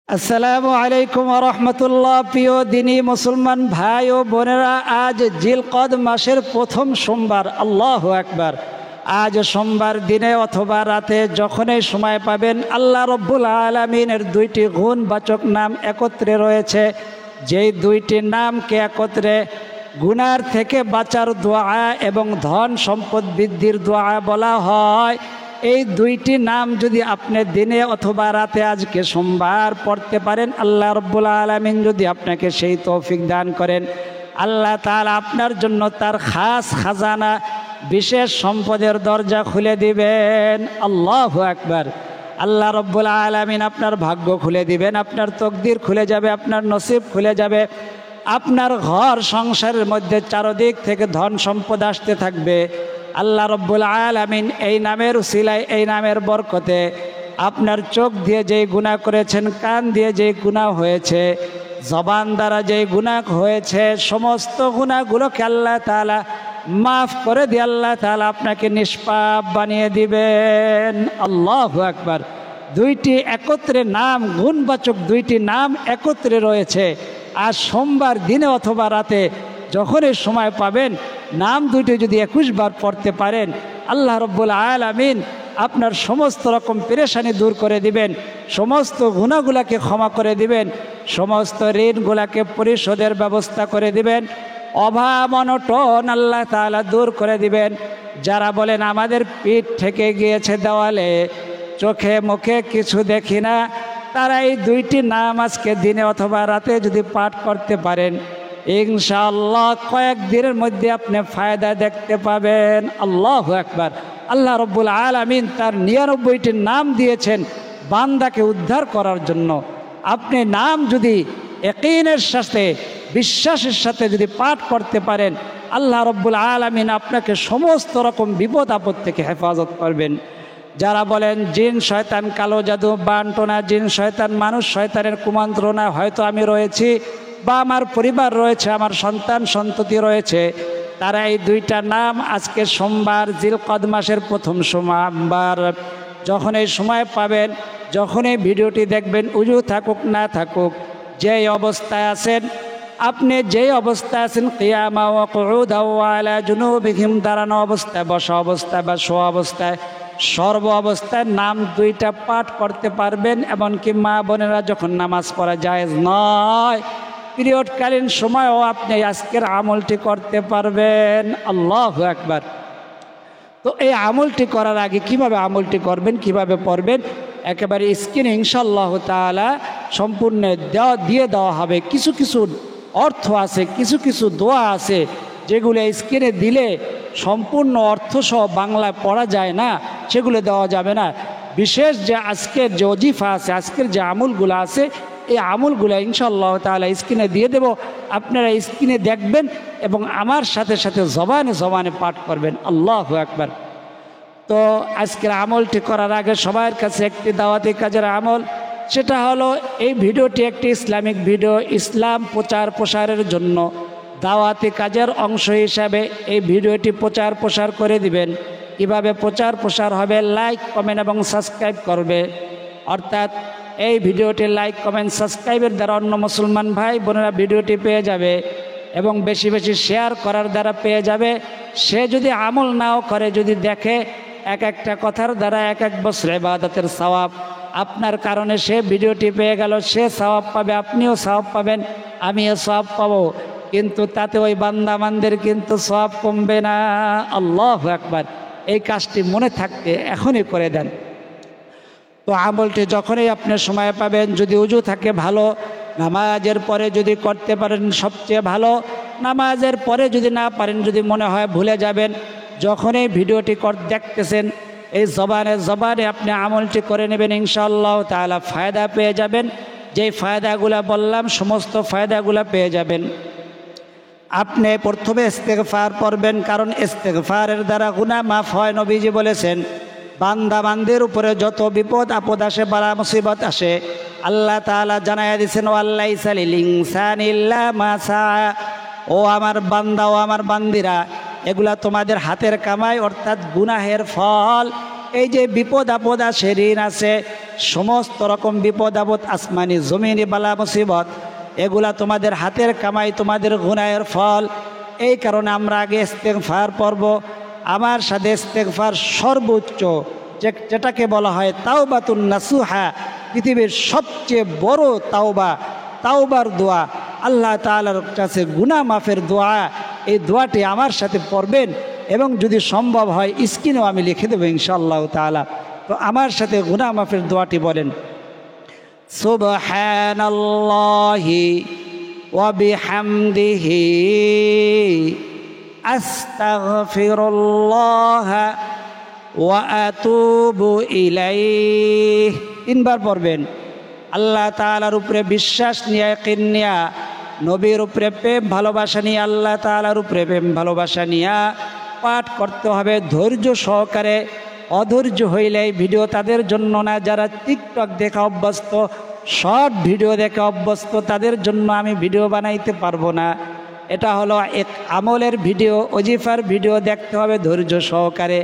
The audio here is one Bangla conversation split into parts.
আসসালামু আলাইকুম ওয়া রাহমাতুল্লাহ। প্রিয় দিনী মুসলমান ভাই ও বোনেরা, আজ জিলকদ মাসের প্রথম সোমবার। আল্লাহু আকবার। আজ সোমবার দিনে অথবা রাতে যখনই সময় পাবেন, আল্লাহ রব্বুল আলামিনের দুইটি গুণবাচক নাম একত্রে রয়েছে। যেই দুইটি নামকে একত্রে গুনার থেকে বাঁচার দোয়া এবং ধন সম্পদ বৃদ্ধির দোয়া বলা হয়। এই দুইটি নাম যদি আপনি দিনে অথবা রাতে আজকে সোমবার পড়তে পারেন, আল্লাহ রব্বুল আলামিন যদি আপনাকে সেই তৌফিক দান করেন, আল্লাহ তাআলা আপনার জন্য তার খাস খাজানা বিশেষ সম্পদের দরজা খুলে দিবেন। আল্লাহু আকবার। আল্লাহ রব্বুল আলামিন আপনার ভাগ্য খুলে দিবেন, আপনার তকদির খুলে যাবে, আপনার নসিব খুলে যাবে। আপনার ঘর সংসারের মধ্যে চারদিক থেকে ধন সম্পদ আসতে থাকবে। আল্লাহ রব্বুল আলামিন এই নামের উসিলায়, এই নামের বরকতে আপনার চোখ দিয়ে যেই গুনাহ করেছেন, কান দিয়ে যেই গুনাহ হয়েছে, জবান দ্বারা যেই গুনাহ হয়েছে, সমস্ত গুনাহগুলোকে আল্লাহ তাআলা মাফ করে দিয়ে আল্লাহ তাআলা আপনাকে নিষ্পাপ বানিয়ে দিবেন। আল্লাহু আকবার। দুইটি একত্রে নাম, গুণবাচক দুইটি নাম একত্রে রয়েছে। আজ সোমবার দিনে অথবা রাতে যখনই সময় পাবেন, নাম দুইটি যদি 21 বার পড়তে পারেন, আল্লাহ রব্বুল আলামিন আপনার সমস্ত রকম পেরেশানি দূর করে দিবেন, সমস্ত গুনাহগুলাকে ক্ষমা করে দিবেন, সমস্ত ঋণগুলাকে পরিশোধের ব্যবস্থা করে দিবেন, অভাব অনটন আল্লাহ তাআলা দূর করে দিবেন। যারা বলেন আমাদের পিঠ থেকে গিয়েছে দেওয়ালে, চোখে মুখে কিছু দেখি না, তারা এই দুইটি নাম আজকে দিনে অথবা রাতে যদি পাঠ করতে পারেন, ইনশাআল্লাহ কয়েকদিনের মধ্যে আপনি ফায়দা দেখতে পাবেন। আল্লাহু আকবার। আল্লাহ রব্বুল আলামিন তার 99টি নাম দিয়েছেন বান্দাকে উদ্ধার করার জন্য। আপনি নাম যদি ইয়াকিনের সাথে, বিশ্বাসের সাথে যদি পাঠ করতে পারেন, আল্লাহ রব্বুল আলামিন আপনাকে সমস্ত রকম বিপদ আপদ থেকে হেফাজত করবেন। যারা বলেন জিন শয়তান, কালো জাদু, বানটোনা, জিন শয়তান, মানুষ শয়তানের কুমন্ত্রণা হয়তো আমি রয়েছি বা আমার পরিবার রয়েছে, আমার সন্তান সন্ততি রয়েছে, তারা এই দুইটা নাম আজকে সোমবার, জিলকদ মাসের প্রথম সোমবার যখনই সময় পাবেন, যখনই ভিডিওটি দেখবেন, উজু থাকুক না থাকুক, যেই অবস্থায় আছেন, আপনি যেই অবস্থায় আছেন, কিয়ামা ওয়া কুউদা ওয়া আলা জুনুবিহিম, দাঁড়ানো অবস্থায়, বসা অবস্থায় বা শোয়া অবস্থায়, সর্ব অবস্থায় নাম দুইটা পাঠ করতে পারবেন। এমনকি মা বোনেরা যখন নামাজ পড়া জায়েজ নয়, পিরিয়ডকালীন সময়ও আপনি আজকের আমলটি করতে পারবেন। আল্লাহু আকবার। তো এই আমলটি করার আগে কিভাবে আমলটি করবেন, কিভাবে পড়বেন, একেবারে স্ক্রিনে ইনশাআল্লাহ তাআলা সম্পূর্ণ দিয়ে দেওয়া হবে। কিছু কিছু অর্থ আছে, কিছু কিছু দোয়া আছে যেগুলো স্ক্রিনে দিলে সম্পূর্ণ অর্থসহ বাংলায় পড়া যায় না, সেগুলো দেওয়া যাবে না। বিশেষ যে আজকের যে ওজিফা আছে, আজকের যে আমলগুলো আছে, এই আমলগুলো ইনশাআল্লাহ তাআলা স্ক্রিনে দিয়ে দেব। আপনারা স্ক্রিনে দেখবেন এবং আমার সাথে সাথে জবানে জবানে পাঠ করবেন। আল্লাহু আকবার। তো আজকের আমলটি করার আগে সবার কাছে একটি দাওয়াতি কাজের আমল, সেটা হলো এই ভিডিওটি একটি ইসলামিক ভিডিও। ইসলাম প্রচার প্রসারের জন্য দাওয়াতি কাজের অংশ হিসাবে এই ভিডিওটি প্রচার প্রসার করে দিবেন। কিভাবে প্রচার প্রসার হবে? লাইক, কমেন্ট এবং সাবস্ক্রাইব করবে। অর্থাৎ এই ভিডিওটি লাইক, কমেন্ট, সাবস্ক্রাইবের দ্বারা অন্য মুসলমান ভাই বোনেরা ভিডিওটি পেয়ে যাবে এবং বেশি বেশি শেয়ার করার দ্বারা পেয়ে যাবে। সে যদি আমল নাও করে, যদি দেখে, এক একটা কথার দ্বারা এক এক বছর ইবাদতের সওয়াব আপনার কারণে সে ভিডিওটি পেয়ে গেল, সে সওয়াব পাবে, আপনিও সওয়াব পাবেন, আমিও সওয়াব পাবো। কিন্তু তাতে ওই বান্দাবান্দের কিন্তু সওয়াব কমবে না। আল্লাহু আকবার। এই কাজটি মনে থাকতে এখনই করে দেন। তো আমলটি যখনই আপনি সময় পাবেন, যদি উজু থাকে ভালো, নামাজের পরে যদি করতে পারেন সবচেয়ে ভালো, নামাজের পরে যদি না পারেন, যদি মনে হয় ভুলে যাবেন, যখনই ভিডিওটি দেখতেছেন এই জবানে আপনি আমলটি করে নেবেন। ইনশাআল্লাহ তাআলা ফায়দা পেয়ে যাবেন। যেই ফায়দাগুলো বললাম সমস্ত ফায়দাগুলো পেয়ে যাবেন। আপনি প্রথমে ইস্তেগফার পড়বেন, কারণ ইস্তেগফারের দ্বারা গুনাহ মাফ হয়। নবীজি বলেছেন, বান্দা বান্দির উপরে যত বিপদ আপদ আসে, বালা মুসিবত আসে, আল্লাহ তাআলা জানাইয়া দিয়েছেন, ওয়াল্লাইসা লিল ইনসানি ইল্লা মা সাআ। ও আমার বান্দা, ও আমার বান্দিরা, এগুলা তোমাদের হাতের কামাই, অর্থাৎ গুনাহের ফল। এই যে বিপদ আপদ আসে, ঋণ আছে, সমস্ত রকম বিপদ আপদ, আসমানি জমিনি বালা মুসিবত, এগুলা তোমাদের হাতের কামাই, তোমাদের গুনাহের ফল। এই কারণে আমরা আগে ইস্তেগফার পড়ব। আমার সাথে ইস্তেগফার সর্বোচ্চ, যেটাকে বলা হয় তাওবাতুন নাসুহা, পৃথিবীর সবচেয়ে বড় তাওবা, তাওবার দোয়া, আল্লাহ তাআলার কাছে গুনাহ মাফের দোয়া। এই দোয়াটি আমার সাথে পড়বেন এবং যদি সম্ভব হয় স্ক্রিনেও আমি লিখে দেবো ইনশাআল্লাহ তাআলা। তো আমার সাথে গুনাহ মাফের দোয়াটি বলেন, সুবহানাল্লাহি ওয়া বিহামদিহি আস্তাগফিরুল্লাহ ওয়া আতুবু ইলাইহি। 3 বার পড়বেন। আল্লাহ তাআলার উপরে বিশ্বাস নিয়ে, ইয়াকিন নিয়ে, নবীর উপরে প্রেম ভালোবাসা নিয়ে, আল্লাহ তাআলার উপরে প্রেম ভালোবাসা নিয়ে পাঠ করতে হবে ধৈর্য সহকারে। অধৈর্য হইলে এই ভিডিও তাদের জন্য না, যারা টিকটক দেখা অভ্যস্ত, শর্ট ভিডিও দেখা অভ্যস্ত, তাদের জন্য আমি ভিডিও বানাইতে পারবো না। এটা হলো এক আমলের ভিডিও, ওজিফার ভিডিও দেখতে হবে ধৈর্য সহকারে।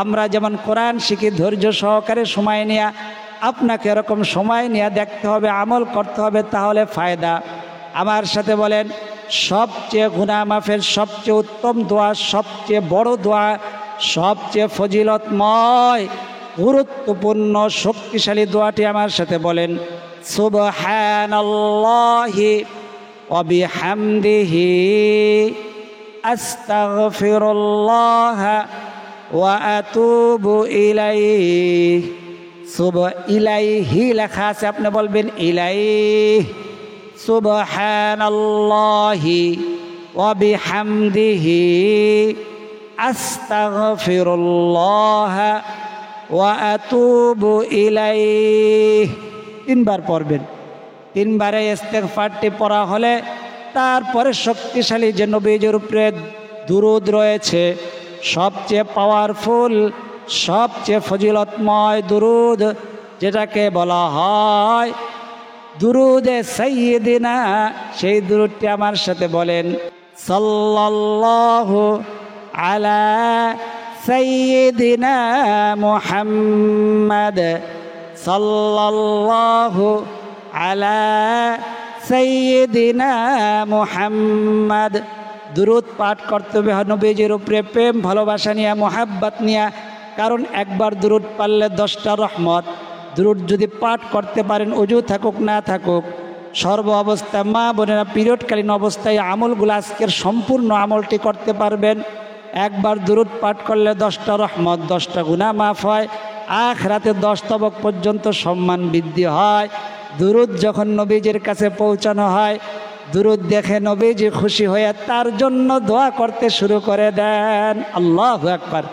আমরা যেমন কোরআন শিখি ধৈর্য সহকারে সময় নেয়া, আপনাকে এরকম সময় নিয়ে দেখতে হবে, আমল করতে হবে, তাহলে ফায়দা। আমার সাথে বলেন, সবচেয়ে গুনাহ মাফের সবচেয়ে উত্তম দোয়া, সবচেয়ে বড় দোয়া, সবচেয়ে ফজিলতময়, গুরুত্বপূর্ণ, শক্তিশালী দোয়াটি আমার সাথে বলেন, সুবহানাল্লাহি ওয়া বিহামদিহি আস্তাগফিরুল্লাহ ওয়া আতুবু ইলাইহি। ইলাইহি লেখা আছে, আপনি বলবেন ইলাইহি। সুবহানাল্লাহি ওয়া বিহামদিহি আস্তাগফিরুল্লাহ ওয়া আতুবু ইলাইহি। 3 বার পড়বেন। 3 বারে ইস্তেগফারটি পড়া হলে তারপরে শক্তিশালী যে নবীজির উপরে দুরূদ রয়েছে, সবচেয়ে পাওয়ারফুল, সবচেয়ে ফজিলতময় দুরূদ, যেটাকে বলা হয় দুরূদে সাইয়্যিদিনা, সেই দুরূদটি আমার সাথে বলেন, সাল্লাল্লাহু আলা সাইয়্যিদিনা মুহাম্মাদ, সাল্লাল্লাহু আলা সাইয়্যিদিনা মুহাম্মাদ। দুরূদ পাঠ করতে হবে নবীজির উপরে প্রেম ভালোবাসা নিয়ে, মোহাব্বত নিয়ে। কারণ একবার দুরূদ পারলে 10টা রহমত। দুরূদ যদি পাঠ করতে পারেন, ওযু থাকুক না থাকুক, সর্ব অবস্থায়, মা বোনেরা পিরিয়ডকালীন অবস্থায় আমলগুলো আজকের সম্পূর্ণ আমলটি করতে পারবেন। একবার দুরূদ পাঠ করলে 10টা রহমত, 10টা গুনাহ মাফ হয়, আখিরাতে 10 তবক পর্যন্ত সম্মান বৃদ্ধি হয়। দুরূদ যখন নবীজির কাছে পৌঁছানো হয়, দুরূদ দেখে নবীজি খুশি হয়ে তার জন্য দোয়া করতে শুরু করে দেন। আল্লাহু আকবার।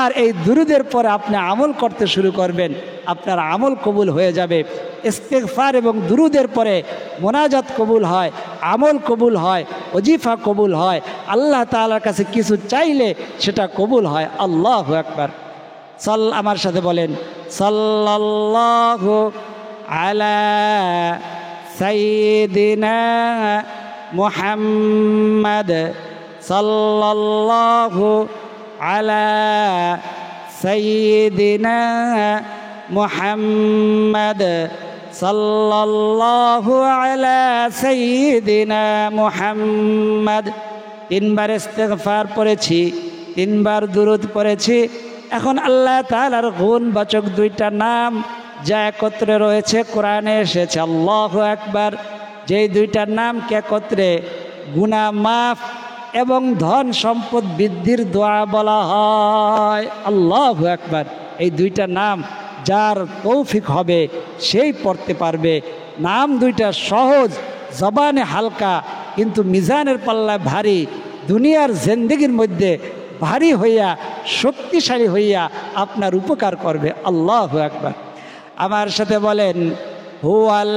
আর এই দুরূদের পরে আপনি আমল করতে শুরু করবেন, আপনার আমল কবুল হয়ে যাবে। ইস্তেগফার এবং দুরূদের পরে মোনাজাত কবুল হয়, আমল কবুল হয়, ওজিফা কবুল হয়, আল্লাহ তাআলার কাছে কিছু চাইলে সেটা কবুল হয়। আল্লাহু আকবার। আমার সাথে বলেন, সাল্লাল্লাহু আলা সাইয়্যিদিনা মুহাম্মাদ, সাল্লাল্লাহু আলা সাইয়্যিদিনা মুহাম্মাদ, সাল্লাল্লাহু আলা সাইয়্যিদিনা মুহাম্মাদ। 3 বার ইস্তেগফার পড়েছি, 3 বার দুরূদ পড়েছি। এখন আল্লাহ তাআলার গুণবাচক 2টা নাম যা একত্রে রয়েছে, কোরআনে এসেছে, আল্লাহু আকবার। যেই 2টার নামকে একত্রে গুনাহ মাফ এবং ধন সম্পদ বৃদ্ধির দোয়া বলা হয়। আল্লাহু আকবার। এই 2টা নাম যার তৌফিক হবে সেই পড়তে পারবে। নাম 2টা সহজ, জবানে হালকা, কিন্তু মিজানের পাল্লায় ভারী, দুনিয়ার জিন্দেগির মধ্যে ভারী হইয়া, শক্তিশালী হইয়া আপনার উপকার করবে। আল্লাহু আকবার। আমার সাথে বলেন, হুয়াল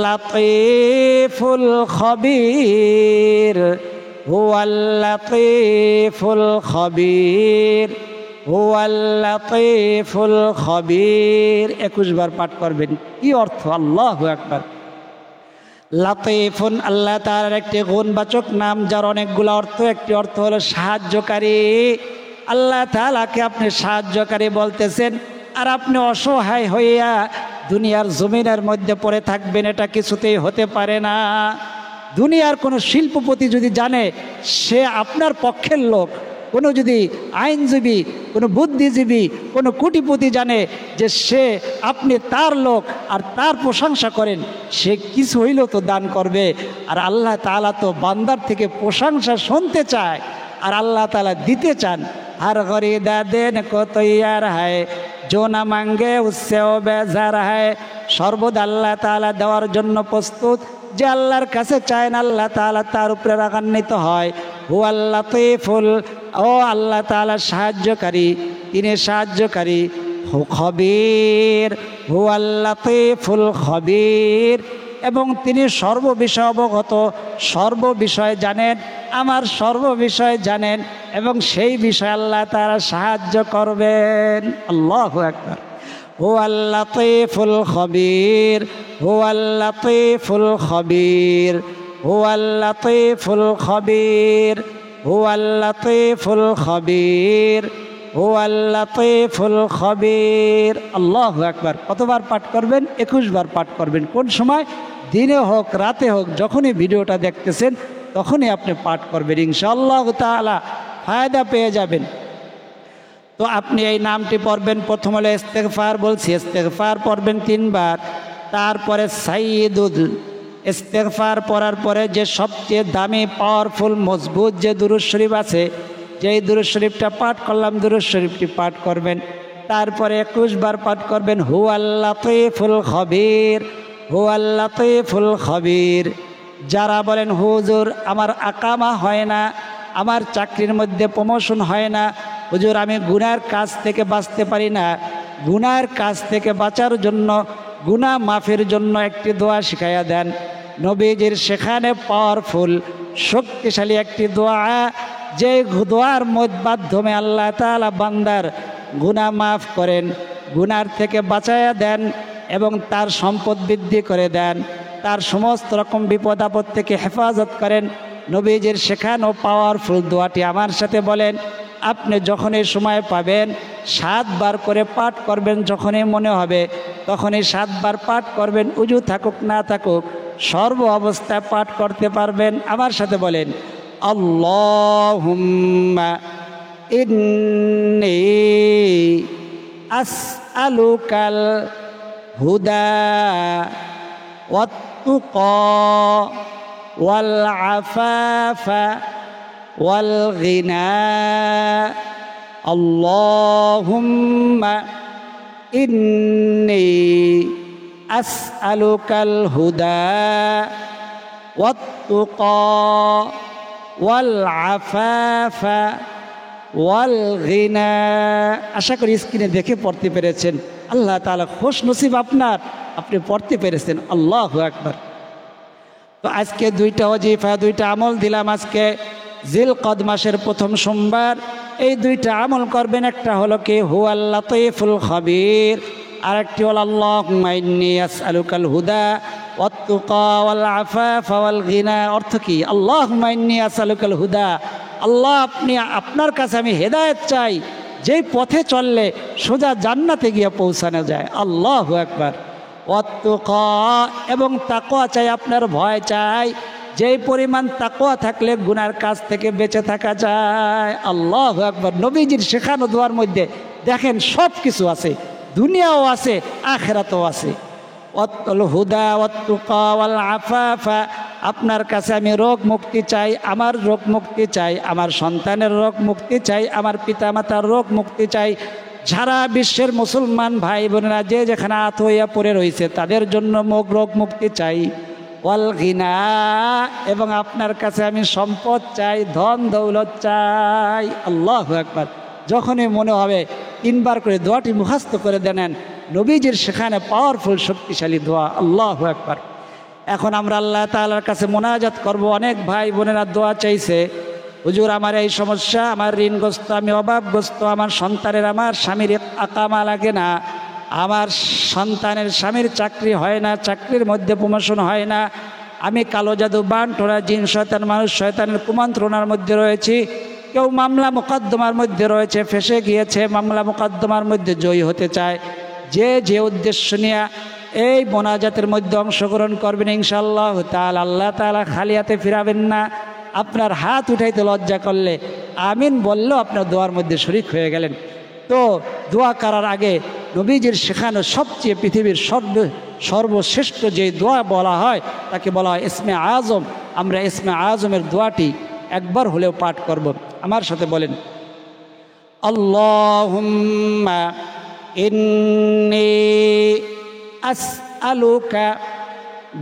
লাতীফুল খবীর, হুয়াল লাতীফুল খবীর, হুয়াল লাতীফুল খবীর। 21 বার পাঠ করবেন। কি অর্থ? আল্লাহু আকবার। লাতীফুন আল্লাহ তাআলার একটি গুণবাচক নাম, যার অনেকগুলো অর্থ। একটি অর্থ হলো সাহায্যকারী। আল্লাহ তাআলাকে আপনি সাহায্যকারী বলতেছেন, আর আপনি অসহায় হইয়া দুনিয়ার জমিনের মধ্যে পড়ে থাকবেন, এটা কিছুতেই হতে পারে না। দুনিয়ার কোনো শিল্পপতি যদি জানে সে আপনার পক্ষের লোক, কোনো যদি আইনজীবী, কোনো বুদ্ধিজীবী, কোনো কোটিপতি জানে যে সে আপনি তার লোক আর তার প্রশংসা করেন, সে কিছু হইলেও তো দান করবে। আর আল্লাহ তাআলা তো বান্দার থেকে প্রশংসা শুনতে চায়, আর আল্লাহ তাআলা দিতে চান। हर गरीदा देन को तैयार है, जो ना मांगे उससे वो बेजार है। সর্বদা আল্লাহ তাআলা দেওয়ার জন্য প্রস্তুত। যে আল্লাহর কাছে চায় না আল্লাহ তাআলা তার উপরে রাগান্বিত হয়। হুয়াল লাতীফুল, ও আল্লাহ তাআলা সাহায্যকারী, তিনি সাহায্যকারী। খবীর, হুয়াল লাতীফুল খবীর, এবং তিনি সর্ববিষয় অবগত, সর্ববিষয় জানেন, আমার সর্ববিষয় জানেন, এবং সেই বিষয়ে আল্লাহ তাআলা সাহায্য করবেন। আল্লাহু আকবার। হুয়াল লাতীফুল খবীর, হুয়াল লাতীফুল খবীর, হুয়াল লাতীফুল খবীর, হুয়াল লাতীফুল খবীর, হুয়াল লাতীফুল খবীর। আল্লাহু আকবার। কতবার পাঠ করবেন? 21 বার পাঠ করবেন। কোন সময়? দিনে হোক রাতে হোক, যখনই ভিডিওটা দেখতেছেন তখনই আপনি পাঠ করবেন, ইনশাআল্লাহ তাআলা ফায়দা পেয়ে যাবেন। তো আপনি এই নামটি পড়বেন। প্রথম হলো ইস্তেগফার, বলছি ইস্তেগফার পড়বেন 3 বার। তারপরে সাইয়্যিদুল ইস্তেগফার পড়ার পরে যে সবচেয়ে দামি, পাওয়ারফুল, মজবুত যে দুরূদ শরীফ আছে, যেই দুরূদ শরীফটা পাঠ করলাম, দুরূদ শরীফটি পাঠ করবেন। তারপরে 21 বার পাঠ করবেন হুয়াল লাতীফুল খবীর, হুয়াল লাতীফুল খবীর। যারা বলেন হুজুর আমার আকামা হয় না, আমার চাকরির মধ্যে প্রমোশন হয় না, হুজুর আমি গুনার কাজ থেকে বাঁচতে পারি না, গুনার কাজ থেকে বাঁচার জন্য, গুনাহ মাফের জন্য একটি দোয়া শিখাইয়া দেন। নবীজির সেখানে পাওয়ারফুল, শক্তিশালী একটি দোয়া, যে দোয়ার মাধ্যমে আল্লাহ তাআলা বান্দার গুনাহ মাফ করেন, গুনার থেকে বাঁচাইয়া দেন, এবং তার সম্পদ বৃদ্ধি করে দেন, তার সমস্ত রকম বিপদ আপদ থেকে হেফাজত করেন। নবীজির শেখানো পাওয়ারফুল দোয়াটি আমার সাথে বলেন। আপনি যখনই সময় পাবেন 7 বার করে পাঠ করবেন, যখনই মনে হবে তখনই 7 বার পাঠ করবেন। উজু থাকুক না থাকুক, সর্ব অবস্থায় পাঠ করতে পারবেন। আমার সাথে বলেন আল্লাহুম্মা ইন্নী আসআলুকাল হুদা ওয়াত-তুকা ওয়াল আফাফা ওয়াল গিনা। আল্লাহুম্মা ইন্নী আসআলুকাল হুদা ওয়াত-তুকা ওয়াল আফাফা ওয়াল গিনা। আশা করি স্ক্রিনে দেখে পড়তে পেরেছেন। আল্লাহ তাআলা খুশ নসিব আপনার, আপনি পড়তে পেরেছেন। আল্লাহু আকবার। তো আজকে 2টা ওয়াজিফা, 2টা আমল দিলাম। আজকে জিলকদ মাসের প্রথম সোমবার, এই 2টা আমল করবেন। একটা হলো কি হুয়াল লাতীফুল খবীর, আর একটি হলো আল্লাহুম্মা ইন্নী আসআলুকাল হুদা ওয়াত-তুকা ওয়াল আফাফা ওয়াল গিনা। অর্থ কি? আল্লাহুম্মা ইন্নী আসআলুকাল হুদা, আল্লাহ আপনি, আপনার কাছে আমি হেদায়েত চাই, যেই পথে চললে সোজা জান্নাতে গিয়ে পৌঁছানো যায়। আল্লাহু আকবার। ওয়াত-তুকা, এবং তাকওয়া চাই, আপনার ভয় চাই, যেই পরিমাণ তাকওয়া থাকলে গুনার কাজ থেকে বেঁচে থাকা যায়। আল্লাহু আকবার। নবীজির শেখানো দোয়ার মধ্যে দেখেন সব কিছু আছে, দুনিয়াও আছে, আখিরাতও আছে। ওয়াতুল হুদা ওয়াত-তুকা ওয়াল আফাফা, আপনার কাছে আমি রোগ মুক্তি চাই, আমার রোগ মুক্তি চাই, আমার সন্তানের রোগ মুক্তি চাই, আমার পিতামাতার রোগ মুক্তি চাই, সারা বিশ্বের মুসলমান ভাই বোনেরা যে যেখানে আহত হইয়া পড়ে রয়েছে তাদের জন্য রোগ মুক্তি চাই। ওয়াল গিনা, এবং আপনার কাছে আমি সম্পদ চাই, ধন দৌলত চাই। আল্লাহু আকবার। যখনই মনে হবে 3 বার করে দোয়াটি মুখস্থ করে দেন। নবীজির সেখানে পাওয়ারফুল, শক্তিশালী দোয়া। আল্লাহু আকবার। এখন আমরা আল্লাহ তাআলার কাছে মোনাজাত করব। অনেক ভাই বোনেরা দোয়া চাইছে, হুজুর আমার এই সমস্যা, আমার ঋণগ্রস্ত, আমি অভাবগ্রস্ত, আমার সন্তানের, আমার স্বামীর আকামা লাগে না, আমার সন্তানের স্বামীর চাকরি হয় না, চাকরির মধ্যে প্রমোশন হয় না, আমি কালো জাদু, বানটোরা, জিন শয়তান, মানুষ শয়তানের কুমন্ত্রণার মধ্যে রয়েছি, কেউ মামলা মোকদ্দমার মধ্যে রয়েছে, ফেঁসে গিয়েছে, মামলা মোকদ্দমার মধ্যে জয়ী হতে চায়, যে যে উদ্দেশ্য নিয়ে এই মোনাজাতের মধ্যে অংশগ্রহণ করবেন ইনশাআল্লাহ তাআলা, আল্লাহ তাআলা খালি হাতে ফিরাবেন না। আপনার হাত উঠাইতে লজ্জা করলে আমিন বললেও আপনার দোয়ার মধ্যে শরিক হয়ে গেলেন। তো দোয়া করার আগে নবীজির শেখানো সবচেয়ে পৃথিবীর সর্বশ্রেষ্ঠ যে দোয়া বলা হয় তাকে বলা হয় ইসমে আজম। আমরা ইসমে আজমের দোয়াটি একবার হলেও পাঠ করব। আমার সাথে বলেন, আল্লাহুম্মা ইন্নী আসআলুকা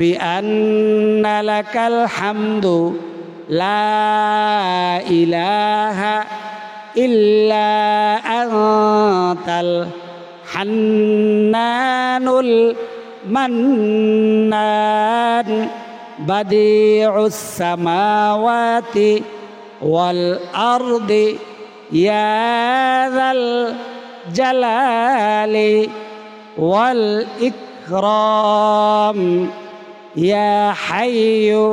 বিআন্না লাকাল হামদু লা ইলাহা ইল্লা আনতাল হান্নানুল মান্নান বাদিউস সামাওয়াতি ওয়াল আরদি ইয়া যাল জালালি ওয়াল ইকরাম ইয়া হাইয়্যু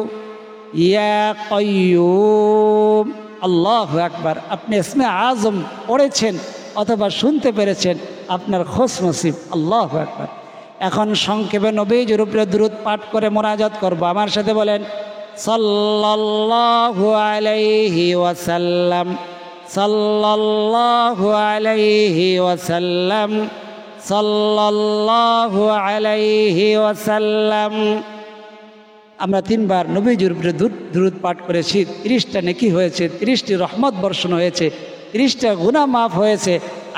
ইয়া কাইয়্যুম। আল্লাহু আকবার। আপনি ইসমে আজম পড়েছেন অথবা শুনতে পেরেছেন, আপনার খোশ নসিব। আল্লাহু আকবার। এখন সংক্ষেপে নবীজির উপরে দুরূদ পাঠ করে মোনাজাত করব। আমার সাথে বলেন, সাল্লাল্লাহু আলাইহি ওয়াসাল্লাম, সাল্লাল্লাহু আলাইহি ওয়াসাল্লাম, সাল্লাল্লাহু আলাইহি ওয়াসাল্লাম। আমরা 3 বার নবীজির উপরে দুরূদ পাঠ করেছি। 30টা নেকি হয়েছে, 30টি রহমত বর্ষণ হয়েছে, 30টা গুনাহ মাফ হয়েছে।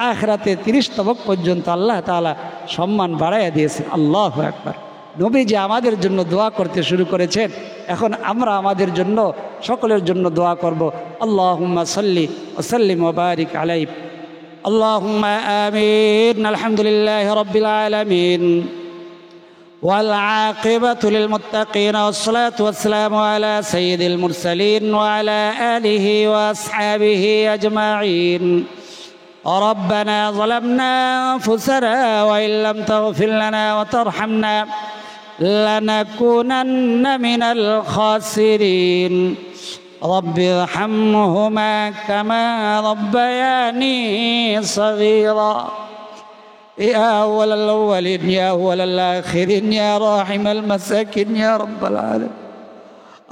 আখিরাতে 30 তবক পর্যন্ত আল্লাহ তাআলা সম্মান বাড়াইয়া দিয়েছে। আল্লাহু আকবার। নবীজি আমাদের জন্য দোয়া করতে শুরু করেছেন, এখন আমরা আমাদের জন্য সকলের জন্য দোয়া করব। আল্লাহুম্মা সাল্লি ওয়া সাল্লিম ওয়া বারিক আলাইহি। আল্লাহুম্মা আমিন। আলহামদুলিল্লাহি রাব্বিল আলামিন ওয়াল আকিবাতু লিল মুত্তাকিন ওয়াসসালাতু ওয়াসসালামু আলা সাইয়্যিদিল মুরসালিন ওয়া আলা আলিহি ওয়া আসহাবিহি আজমাইন। ربنا ظلمنا أنفسنا وإن لم تغفر لنا وترحمنا لنكونن من الخاسرين. رب ارحمهما كما ربياني صغيرا. يا أول الأولين يا أول الآخرين يا راحم المساكين يا رب العالمين.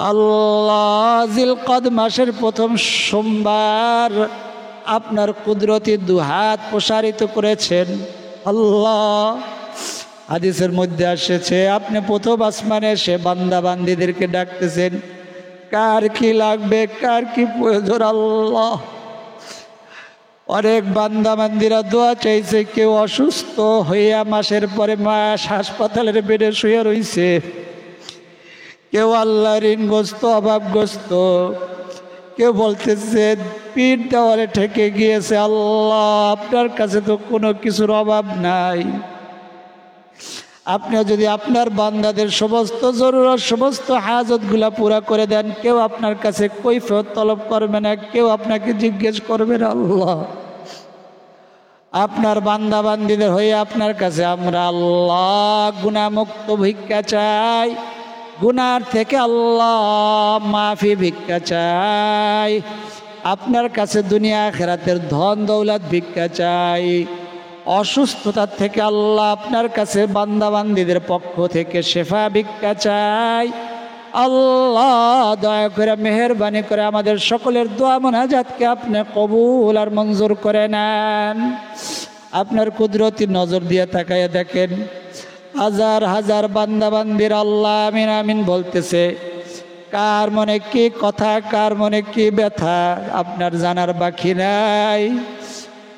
আল্লাহ জিলকদ মাসের প্রথম সোমবার আপনার কুদরতি দুহাত প্রসারিত করেছেন। আল্লাহ, হাদিসের মধ্যে এসেছে আপনি প্রথম আসমানে এসে বান্দা বান্দীদেরকে ডাকতেছেন, কার কি লাগবে, কার কি প্রয়োজন। আল্লাহ, অনেক বান্দা বান্দীরা দোয়া চাইছে, কেউ অসুস্থ হইয়া মাসের পরে মাস হাসপাতালের বেডে শুয়ে রইছে, কেউ আল্লাহ ঋণগ্রস্ত অভাবগ্রস্ত, কেউ বলতেছে পিঠ দেওয়ালে ঠেকে গিয়েছে। আল্লাহ, আপনার কাছে তো কোনো কিছুর অভাব নাই। আপনি যদি আপনার বান্দাদের সমস্ত জরুরত সমস্ত হাজতগুলা পুরা করে দেন, কেউ আপনার কাছে কৈফিয়ত তলব করবে না, কেউ আপনাকে জিজ্ঞেস করবে না। আল্লাহ, আপনার বান্দা বান্দীদের হয়ে আপনার কাছে আমরা আল্লাহ গুনাহমুক্ত ভিক্ষা চাই, গুনার থেকে আল্লাহ মাফি ভিক্ষা চাই, আপনার কাছে দুনিয়া আখিরাতের ধন দৌলত ভিক্ষা চাই, অসুস্থতার থেকে আল্লাহ আপনার কাছে বান্দাবান্দীদের পক্ষ থেকে শেফা ভিক্ষা চাই। আল্লাহ, দয়া করে মেহেরবানি করে আমাদের সকলের দোয়া মোনাজাতকে আপনি কবুল আর মঞ্জুর করে নেন। আপনার কুদরতি নজর দিয়ে তাকাইয়া দেখেন, হাজার হাজার বান্দাবান্দির আল্লাহ আমিন আমিন বলতেছে। কার মনে কি কথা, কার মনে কি ব্যথা আপনার জানার বাকি নাই।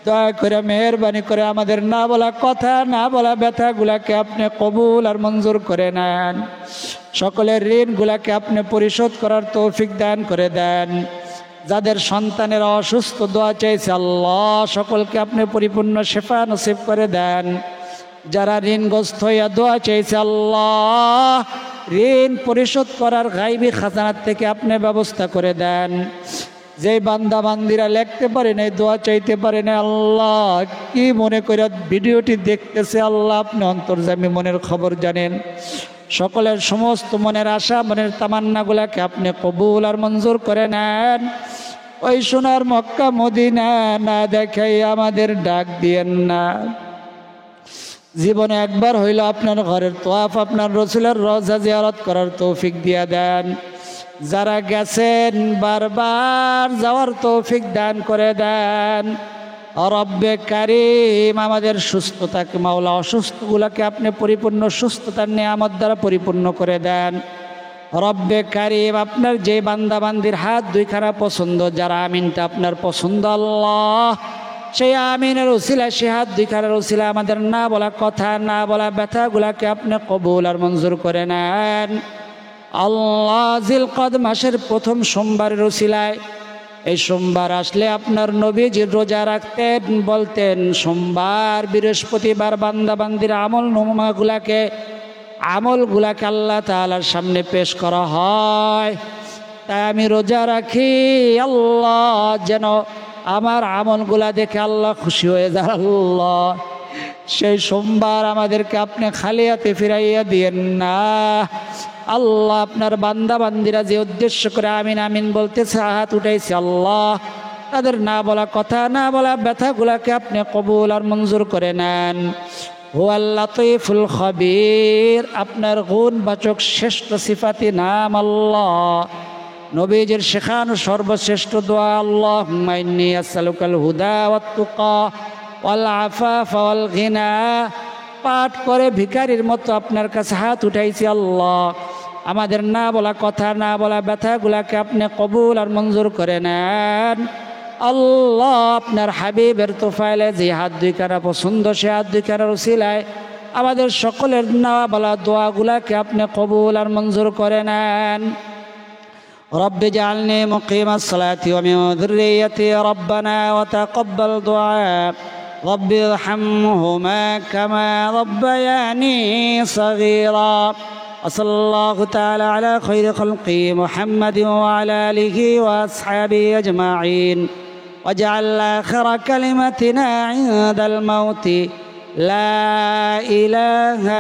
দয়া করে মেহেরবানি করে আমাদের না বলা কথা, না বলা ব্যথাগুলাকে আপনি কবুল আর মঞ্জুর করে নেন। সকলের ঋণগুলাকে আপনি পরিশোধ করার তৌফিক দান করে দেন। যাদের সন্তানেরা অসুস্থ দোয়া চাইছে, আল্লাহ সকলকে আপনি পরিপূর্ণ শেফা নসিব করে দেন। যারা ঋণগ্রস্ত হইয়া দোয়া চাইছে, আল্লাহ ঋণ পরিশোধ করার গাইবী খাজানার থেকে আপনি ব্যবস্থা করে দেন। যে বান্দা বান্দিরা লিখতে পারে না, দোয়া চাইতে পারে না, আল্লাহ কি মনে করে ভিডিওটি দেখতেছে, আল্লাহ আপনি অন্তর্যামী, মনের খবর জানেন। সকলের সমস্ত মনের আশা, মনের তামান্নাগুলাকে আপনি কবুল আর মঞ্জুর করে নেন। ওই সোনার মক্কা মদিনা না দেখাই আমাদের ডাক দিয়েন না। জীবনে একবার হইল আপনার ঘরের তোয়াফ, আপনার রসুলের রওজা জিয়ারত করার তৌফিক দিয়া দেন। যারা গেছেন বারবার যাওয়ার তৌফিক দান করে দেন। রব্বে কারিম আমাদের সুস্থতাকে, মাওলা অসুস্থগুলোকে আপনি পরিপূর্ণ সুস্থতার নিয়ামত দ্বারা পরিপূর্ণ করে দেন। রব্বে কারিম আপনার যে বান্দা বান্দির হাত দুইখানা পছন্দ, যারা আমিনটা আপনার পছন্দ আল্লাহ, সেই আমিনের উসিলায়, সে হাত দুইখানার উসিলায় আমাদের না বলা কথা, না বলা ব্যথাগুলাকে আপনি কবুল আর মঞ্জুর করে নেন আল্লাহ। জিলকদ মাসের প্রথম সোমবারের উসিলায়, এই সোমবার আসলে আপনার নবীজি রোজা রাখতেন, বলতেন সোমবার বৃহস্পতিবার বান্দা বান্দির আমলগুলাকে আল্লাহ তাআলার সামনে পেশ করা হয়। তাই আমি রোজা রাখি আল্লাহ, যেন আমার আমলগুলা দেখে আল্লাহ খুশি হয়ে যান আল্লাহ। সেই সোমবার আমাদেরকে আপনি খালি হাতে ফিরাইয়া দিয়েন না আল্লাহ। আপনার বান্দা বান্দিরা যে উদ্দেশ্য করে আমিন আমিন বলতেছে, হাত উঠাইছে আল্লাহ, তাদের না বলা কথা, না বলা ব্যথাগুলাকে আপনি কবুল আর মঞ্জুর করে নেন। হুয়াল লাতীফুল খবীর, আপনার গুণবাচক শ্রেষ্ঠ সিফাতি নাম আল্লাহ। নবীজির শেখানো সর্বশ্রেষ্ঠ দোয়া, আল্লাহুম্মা ইন্নী আসআলুকাল হুদা ওয়াত তুকা ওয়াল আফাফা ওয়াল গিনা। পাঠ করে ভিখারির মতো আপনার কাছে হাত উঠাইছি আল্লাহ। আমাদের না বলা কথা, না বলা ব্যথাগুলাকে আপনি কবুল আর মঞ্জুর করে নেন আল্লাহ। আপনার হাবিবের তোফাইলে যে হাত দুইখানা পছন্দ, সে হাত দুইখানার উসিলায় আমাদের সকলের না বলা দোয়াগুলাকে আপনি কবুল আর মঞ্জুর করে নেন। রব্বি জাআলনি মুকিমাস সালাতি ওয়া মিন যুররিয়্যাতি রব্বানা ওয়া তাকাব্বাল দুআ রব্বি ইরহামহুমা কামা রব্বায়ানি সগীরা। সাল্লাল্লাহু তাআলা আলা খায়রি খালকি মুহাম্মাদিন ওয়া আলা আলিহি ওয়া আসহাবিহি আজমাইন। ওয়াজআল আখিরা কালিমাতিনা ইনদাল মাউতি লা ইলাহা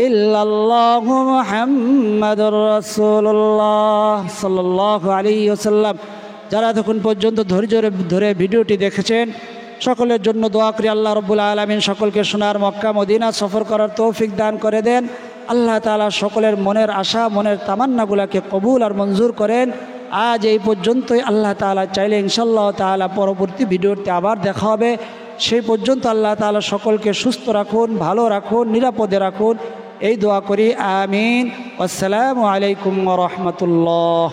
ইল্লাল্লাহু মুহাম্মাদুর রাসূলুল্লাহ সাল্লাল্লাহু আলাইহি ওয়াসাল্লাম। যারা তখন পর্যন্ত ধৈর্য ধরে ভিডিওটি দেখেছেন, সকলের জন্য দোয়া করি আল্লাহ রাব্বুল আলামিন সকলকে সোনার মক্কা মদিনা সফর করার তৌফিক দান করে দেন। আল্লাহ তাআলা সকলের মনের আশা, মনের তামান্নাগুলোকে কবুল আর মঞ্জুর করেন। আজ এই পর্যন্তই। আল্লাহ তাআলা চাইলে ইনশাআল্লাহ তাআলা পরবর্তী ভিডিওতে আবার দেখা হবে। সেই পর্যন্ত আল্লাহ তাআলা সকলকে সুস্থ রাখুন, ভালো রাখুন, নিরাপদে রাখুন, এই দোয়া করি। আমিন। আসসালামু আলাইকুম ওয়া রাহমাতুল্লাহ।